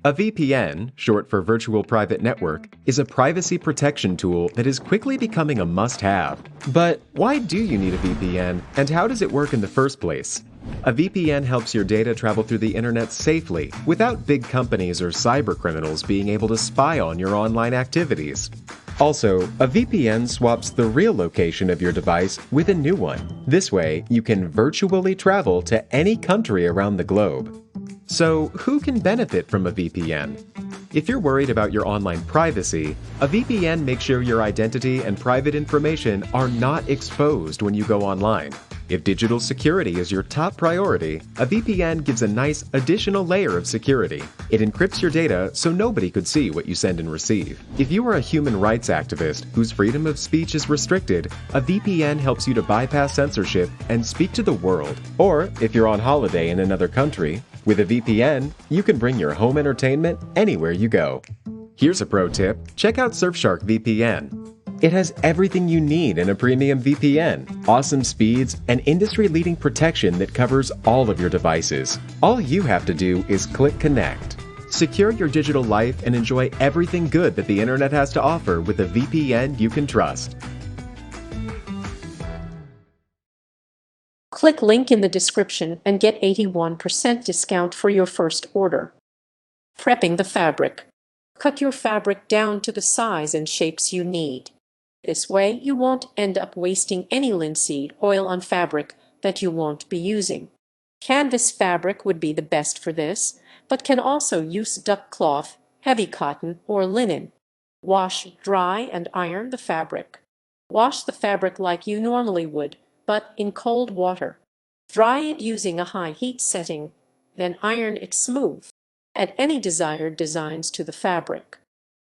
A VPN, short for Virtual Private Network, is a privacy protection tool that is quickly becoming a must-have. But why do you need a VPN, and how does it work in the first place? A VPN helps your data travel through the internet safely, without big companies or cybercriminals being able to spy on your online activities. Also, a VPN swaps the real location of your device with a new one. This way, you can virtually travel to any country around the globe. So, who can benefit from a VPN? If you're worried about your online privacy, a VPN makes sure your identity and private information are not exposed when you go online. If digital security is your top priority, a VPN gives a nice additional layer of security. It encrypts your data so nobody could see what you send and receive. If you are a human rights activist whose freedom of speech is restricted, a VPN helps you to bypass censorship and speak to the world. Or, if you're on holiday in another country, with a VPN, you can bring your home entertainment anywhere you go. Here's a pro tip: check out Surfshark VPN. It has everything you need in a premium VPN, awesome speeds, and industry-leading protection that covers all of your devices. All you have to do is click connect. Secure your digital life and enjoy everything good that the internet has to offer with a VPN you can trust. Click link in the description and get 81% discount for your first order. Prepping the fabric. Cut your fabric down to the size and shapes you need. This way, you won't end up wasting any linseed oil on fabric that you won't be using. Canvas fabric would be the best for this, but can also use duck cloth, heavy cotton, or linen. Wash, dry, and iron the fabric. Wash the fabric like you normally would, but in cold water. Dry it using a high heat setting, then iron it smooth. Add any desired designs to the fabric.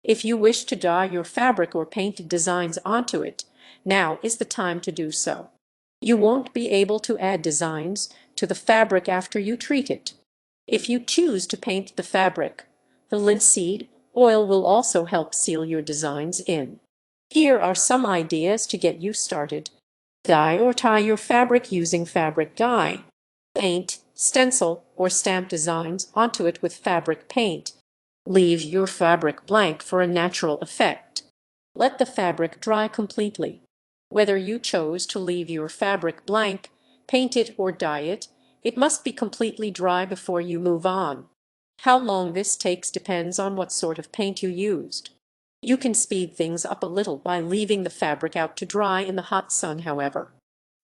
If you wish to dye your fabric or paint designs onto it, now is the time to do so. You won't be able to add designs to the fabric after you treat it. If you choose to paint the fabric, the linseed oil will also help seal your designs in. Here are some ideas to get you started. Dye or tie your fabric using fabric dye. Paint, stencil, or stamp designs onto it with fabric paint. Leave your fabric blank for a natural effect. Let the fabric dry completely. Whether you chose to leave your fabric blank, paint it, or dye it, it must be completely dry before you move on. How long this takes depends on what sort of paint you used. You can speed things up a little by leaving the fabric out to dry in the hot sun, however.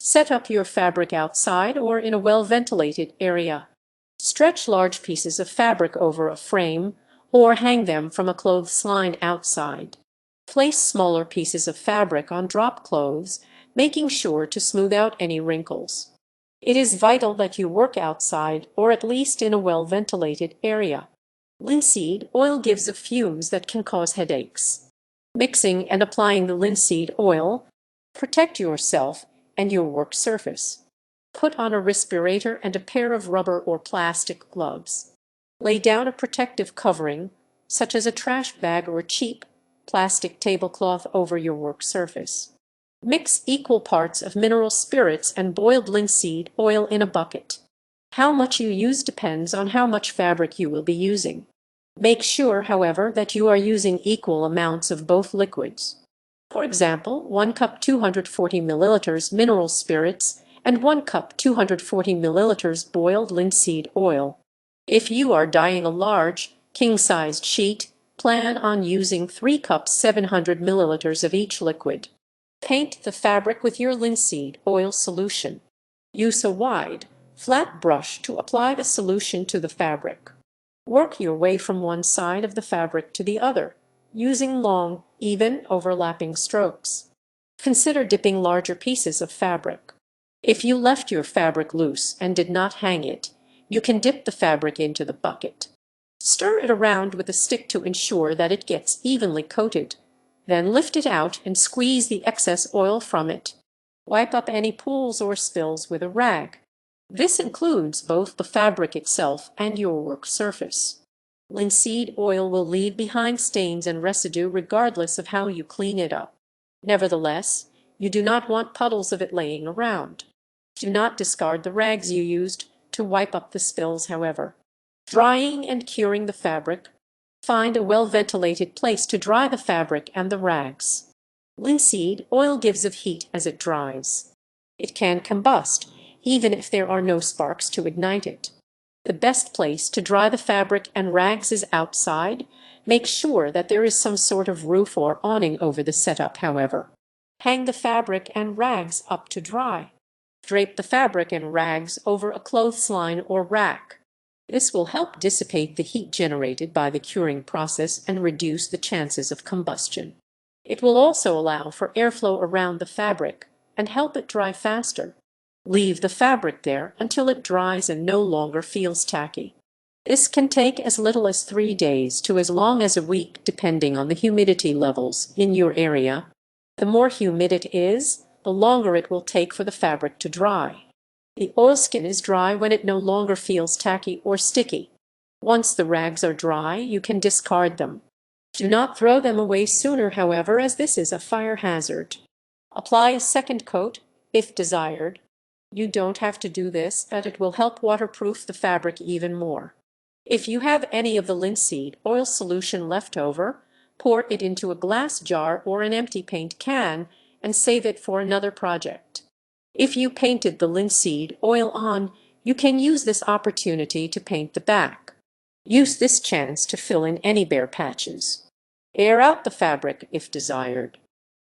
Set up your fabric outside or in a well-ventilated area. Stretch large pieces of fabric over a frame or hang them from a clothesline outside. Place smaller pieces of fabric on drop clothes, making sure to smooth out any wrinkles. It is vital that you work outside or at least in a well-ventilated area. Linseed oil gives off fumes that can cause headaches. Mixing and applying the linseed oil. Protect yourself and your work surface. Put on a respirator and a pair of rubber or plastic gloves. Lay down a protective covering, such as a trash bag or a cheap plastic tablecloth over your work surface. Mix equal parts of mineral spirits and boiled linseed oil in a bucket. How much you use depends on how much fabric you will be using. Make sure, however, that you are using equal amounts of both liquids. For example, 1 cup 240 milliliters mineral spirits and 1 cup 240 milliliters boiled linseed oil. If you are dyeing a large, king-sized sheet, plan on using 3 cups 700 milliliters of each liquid. Paint the fabric with your linseed oil solution. Use a wide, flat brush to apply the solution to the fabric. Work your way from one side of the fabric to the other, using long, even, overlapping strokes. Consider dipping larger pieces of fabric. If you left your fabric loose and did not hang it, you can dip the fabric into the bucket. Stir it around with a stick to ensure that it gets evenly coated. Then lift it out and squeeze the excess oil from it. Wipe up any pools or spills with a rag. This includes both the fabric itself and your work surface. Linseed oil will leave behind stains and residue regardless of how you clean it up. Nevertheless, you do not want puddles of it laying around. Do not discard the rags you used to wipe up the spills, however. Drying and curing the fabric. Find a well-ventilated place to dry the fabric and the rags. Linseed oil gives off heat as it dries. It can combust, even if there are no sparks to ignite it. The best place to dry the fabric and rags is outside. Make sure that there is some sort of roof or awning over the setup, however. Hang the fabric and rags up to dry. Drape the fabric and rags over a clothesline or rack. This will help dissipate the heat generated by the curing process and reduce the chances of combustion. It will also allow for airflow around the fabric and help it dry faster. Leave the fabric there until it dries and no longer feels tacky. This can take as little as 3 days to as long as a week, depending on the humidity levels in your area. The more humid it is, the longer it will take for the fabric to dry. The oilskin is dry when it no longer feels tacky or sticky. Once the rags are dry, you can discard them. Do not throw them away sooner, however, as this is a fire hazard. Apply a second coat if desired. You don't have to do this, but it will help waterproof the fabric even more. If you have any of the linseed oil solution left over, pour it into a glass jar or an empty paint can and save it for another project. If you painted the linseed oil on, you can use this opportunity to paint the back. Use this chance to fill in any bare patches. Air out the fabric if desired.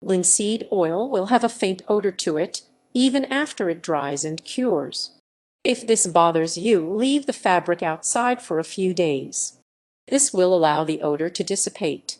Linseed oil will have a faint odor to it, even after it dries and cures. If this bothers you, leave the fabric outside for a few days. This will allow the odor to dissipate.